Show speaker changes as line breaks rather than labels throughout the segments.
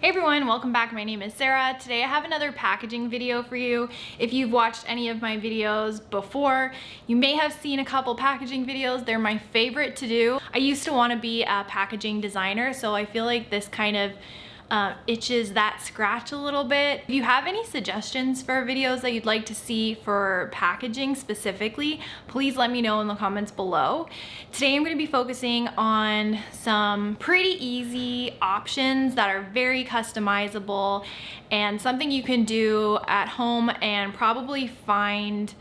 Hey everyone, welcome back. My name is Sarah. Today I have another packaging video for you. If you've watched any of my videos before, you may have seen a couple packaging videos. They're my favorite to do. I used to want to be a packaging designer, so I feel like this kind of itches that scratch a little bit. If you have any suggestions for videos that you'd like to see for packaging specifically, please let me know in the comments below. Today I'm going to be focusing on some pretty easy options that are very customizable and something you can do at home and probably find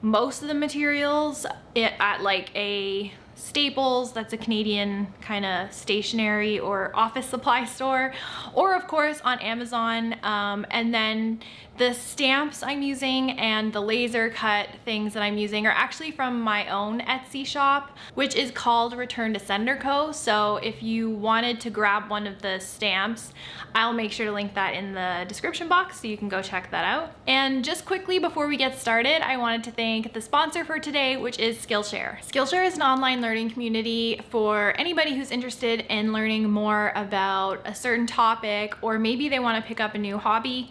most of the materials at like a Staples, that's a Canadian kind of stationery or office supply store, or of course on Amazon. And then the stamps I'm using and the laser cut things that I'm using are actually from my own Etsy shop, which is called Return to Sender Co. So if you wanted to grab one of the stamps, I'll make sure to link that in the description box so you can go check that out. And just quickly before we get started, I wanted to thank the sponsor for today, which is Skillshare. Skillshare is an online learning community for anybody who's interested in learning more about a certain topic, or maybe they want to pick up a new hobby.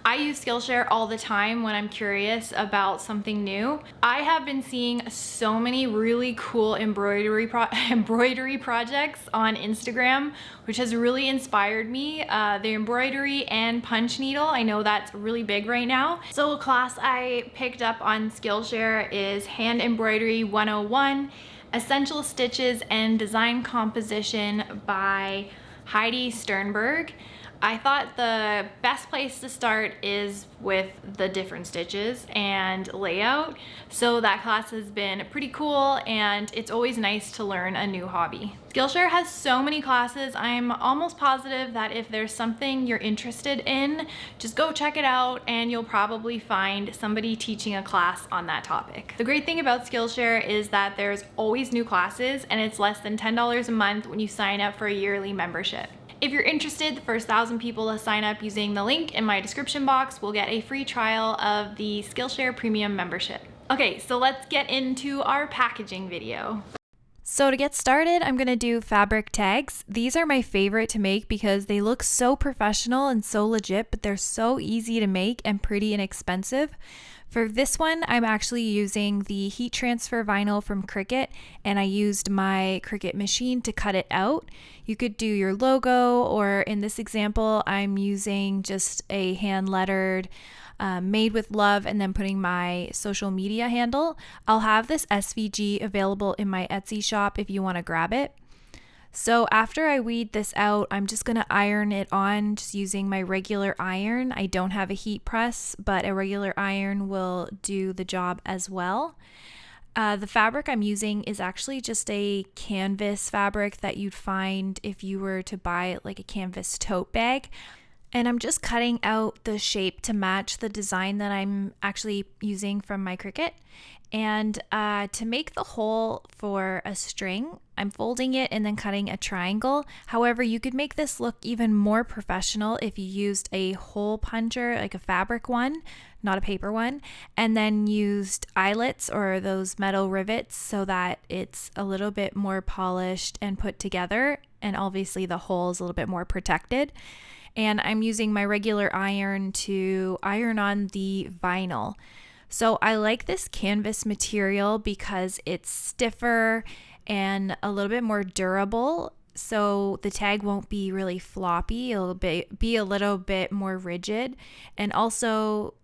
I use Skillshare all the time when I'm curious about something new. I have been seeing so many really cool embroidery projects on Instagram, which has really inspired me. The embroidery and punch needle, I know that's really big right now. So a class I picked up on Skillshare is Hand Embroidery 101, Essential Stitches and Design Composition by Heidi Sternberg. I thought the best place to start is with the different stitches and layout. So that class has been pretty cool, and it's always nice to learn a new hobby. Skillshare has so many classes. I'm almost positive that if there's something you're interested in, just go check it out and you'll probably find somebody teaching a class on that topic. The great thing about Skillshare is that there's always new classes, and it's less than $10 a month when you sign up for a yearly membership. If you're interested, the first 1,000 people to sign up using the link in my description box will get a free trial of the Skillshare Premium membership. Okay, so let's get into our packaging video. So to get started, I'm gonna do fabric tags. These are my favorite to make because they look so professional and so legit, but they're so easy to make and pretty inexpensive. For this one, I'm actually using the heat transfer vinyl from Cricut, and I used my Cricut machine to cut it out. You could do your logo, or in this example, I'm using just a hand lettered made with love and then putting my social media handle. I'll have this SVG available in my Etsy shop if you want to grab it. So after I weed this out, I'm just going to iron it on just using my regular iron. I don't have a heat press, but a regular iron will do the job as well. The fabric I'm using is actually just a canvas fabric that you'd find if you were to buy like a canvas tote bag. And I'm just cutting out the shape to match the design that I'm actually using from my Cricut. And to make the hole for a string, I'm folding it and then cutting a triangle. However, you could make this look even more professional if you used a hole puncher, like a fabric one, not a paper one, and then used eyelets or those metal rivets so that it's a little bit more polished and put together. And obviously the hole is a little bit more protected. And I'm using my regular iron to iron on the vinyl. So I like this canvas material because it's stiffer and a little bit more durable. So the tag won't be really floppy. It'll be a little bit more rigid. And also,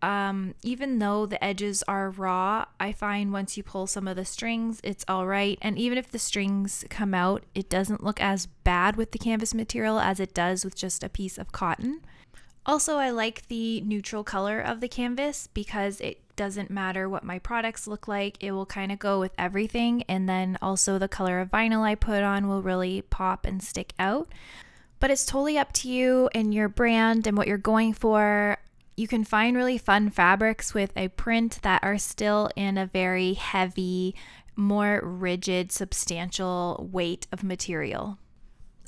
even though the edges are raw, I find once you pull some of the strings, it's all right. And even if the strings come out, it doesn't look as bad with the canvas material as it does with just a piece of cotton. Also, I like the neutral color of the canvas because it doesn't matter what my products look like. It will kind of go with everything. And then also the color of vinyl I put on will really pop and stick out. But it's totally up to you and your brand and what you're going for. You can find really fun fabrics with a print that are still in a very heavy, more rigid, substantial weight of material.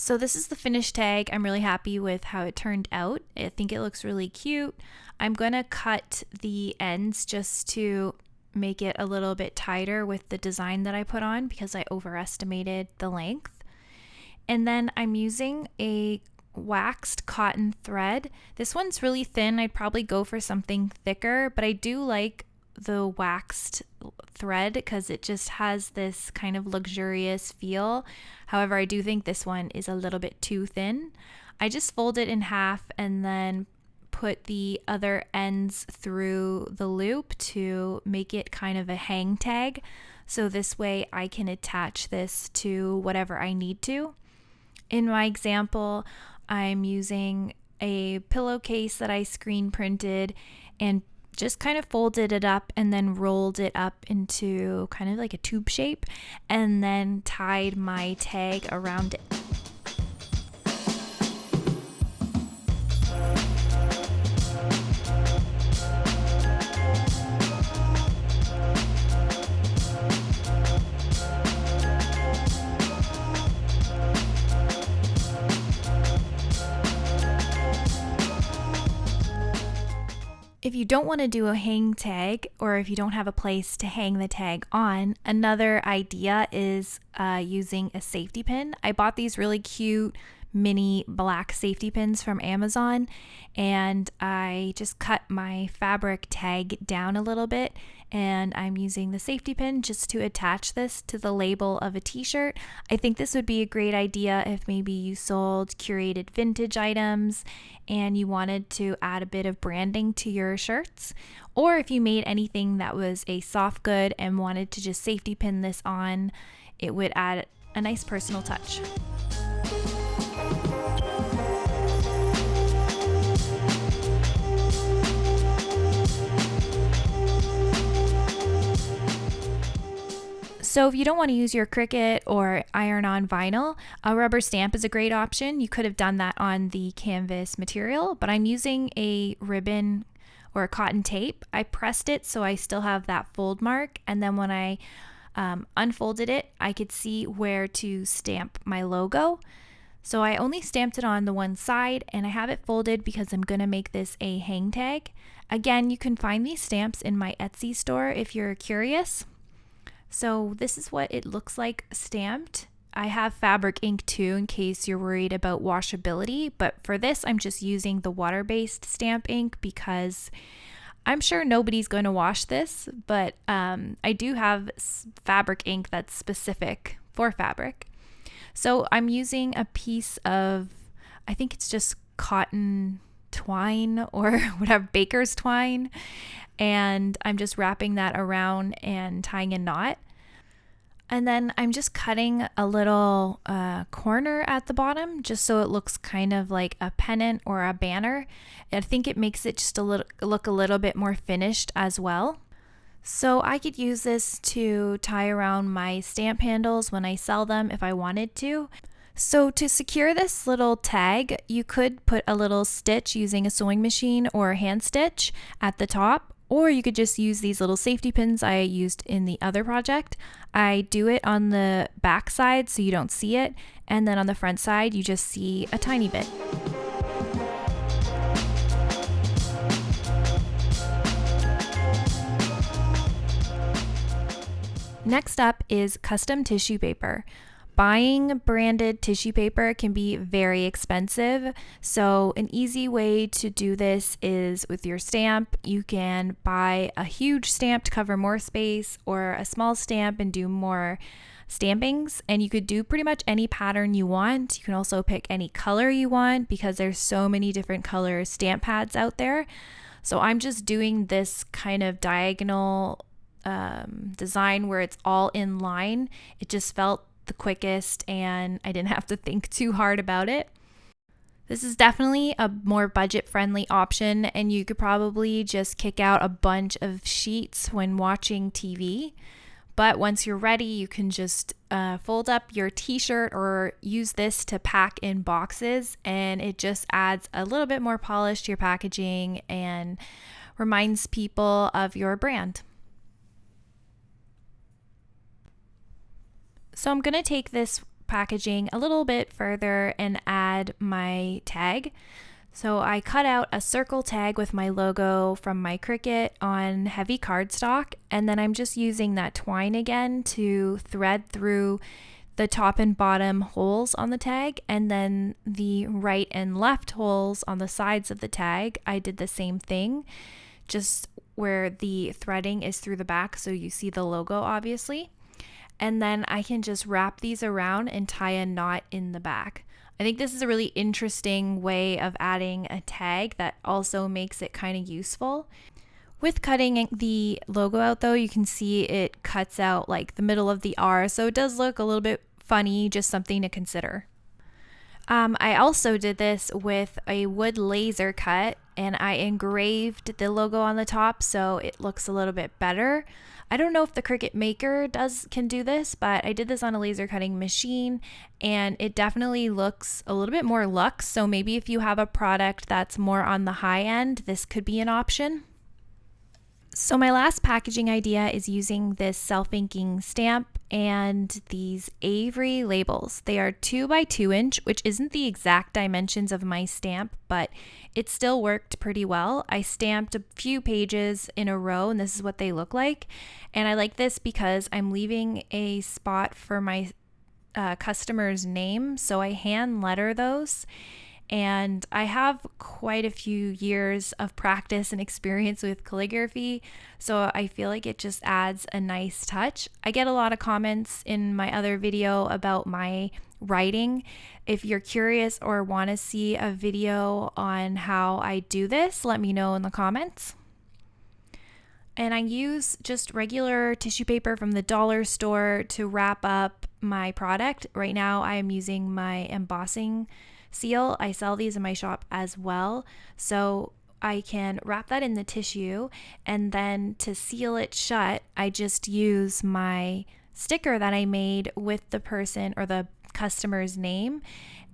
So this is the finished tag. I'm really happy with how it turned out. I think it looks really cute. I'm going to cut the ends just to make it a little bit tighter with the design that I put on because I overestimated the length. And then I'm using a waxed cotton thread. This one's really thin. I'd probably go for something thicker, but I do like the waxed thread because it just has this kind of luxurious feel. However, I do think this one is a little bit too thin. I just fold it in half and then put the other ends through the loop to make it kind of a hang tag. So this way I can attach this to whatever I need to. In my example, I'm using a pillowcase that I screen printed and just kind of folded it up and then rolled it up into kind of like a tube shape and then tied my tag around it. If you don't want to do a hang tag, or if you don't have a place to hang the tag on, another idea is using a safety pin. I bought these really cute mini black safety pins from Amazon, and I just cut my fabric tag down a little bit, and I'm using the safety pin just to attach this to the label of a t-shirt. I think this would be a great idea if maybe you sold curated vintage items and you wanted to add a bit of branding to your shirts, or if you made anything that was a soft good and wanted to just safety pin this on, it would add a nice personal touch. So if you don't want to use your Cricut or iron-on vinyl, a rubber stamp is a great option. You could have done that on the canvas material, but I'm using a ribbon or a cotton tape. I pressed it so I still have that fold mark, and then when I unfolded it, I could see where to stamp my logo. So I only stamped it on the one side, and I have it folded because I'm going to make this a hang tag. Again, you can find these stamps in my Etsy store if you're curious. So this is what it looks like stamped. I have fabric ink too in case you're worried about washability, but for this I'm just using the water-based stamp ink because I'm sure nobody's going to wash this, but I do have fabric ink that's specific for fabric. So I'm using a piece of, I think it's just cotton twine or whatever, baker's twine, and I'm just wrapping that around and tying a knot. And then I'm just cutting a little corner at the bottom just so it looks kind of like a pennant or a banner. I think it makes it just look a little bit more finished as well. So I could use this to tie around my stamp handles when I sell them if I wanted to. So to secure this little tag, you could put a little stitch using a sewing machine or a hand stitch at the top, or you could just use these little safety pins I used in the other project. I do it on the back side so you don't see it, and then on the front side you just see a tiny bit. Next up is custom tissue paper. Buying branded tissue paper can be very expensive, so an easy way to do this is with your stamp. You can buy a huge stamp to cover more space, or a small stamp and do more stampings, and you could do pretty much any pattern you want. You can also pick any color you want because there's so many different color stamp pads out there. So I'm just doing this kind of diagonal design where it's all in line. It just felt the quickest and I didn't have to think too hard about it. This is definitely a more budget-friendly option, and you could probably just kick out a bunch of sheets when watching TV. But once you're ready, you can just fold up your t-shirt or use this to pack in boxes, and it just adds a little bit more polish to your packaging and reminds people of your brand. So I'm going to take this packaging a little bit further and add my tag. So I cut out a circle tag with my logo from my Cricut on heavy cardstock, and then I'm just using that twine again to thread through
the top and bottom holes on the tag, and then the right and left holes on the sides of the tag, I did the same thing, just where the threading is through the back, so you see the logo obviously. And then I can just wrap these around and tie a knot in the back. I think this is a really interesting way of adding a tag that also makes it kind of useful. With cutting the logo out though, you can see it cuts out like the middle of the R, so it does look a little bit funny, just something to consider. I also did this with a wood laser cut, and I engraved the logo on the top so it looks a little bit better. I don't know if the Cricut Maker can do this, but I did this on a laser cutting machine, and it definitely looks a little bit more luxe. So maybe if you have a product that's more on the high end, this could be an option. So my last packaging idea is using this self-inking stamp and these Avery labels. They are 2 by 2 inch, which isn't the exact dimensions of my stamp, but it still worked pretty well. I stamped a few pages in a row, and this is what they look like. And I like this because I'm leaving a spot for my customer's name, so I hand letter those. And I have quite a few years of practice and experience with calligraphy, so I feel like it just adds a nice touch. I get a lot of comments in my other video about my writing. If you're curious or want to see a video on how I do this, let me know in the comments. And I use just regular tissue paper from the dollar store to wrap up my product. Right now I am using my embossing seal. I sell these in my shop as well, so I can wrap that in the tissue, and then to seal it shut, I just use my sticker that I made with the person or the customer's name.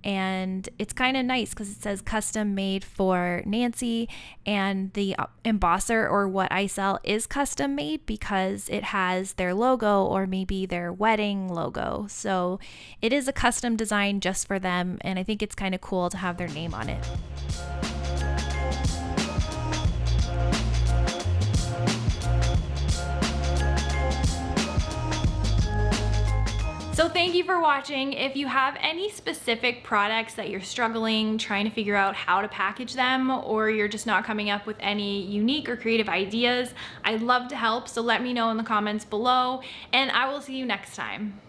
And it's kind of nice because it says custom made for Nancy, and the embosser or what I sell is custom made because it has their logo or maybe their wedding logo. So it is a custom design just for them, and I think it's kind of cool to have their name on it.
So thank you for watching. If you have any specific products that you're struggling trying to figure out how to package them, or you're just not coming up with any unique or creative ideas, I'd love to help. So let me know in the comments below, and I will see you next time.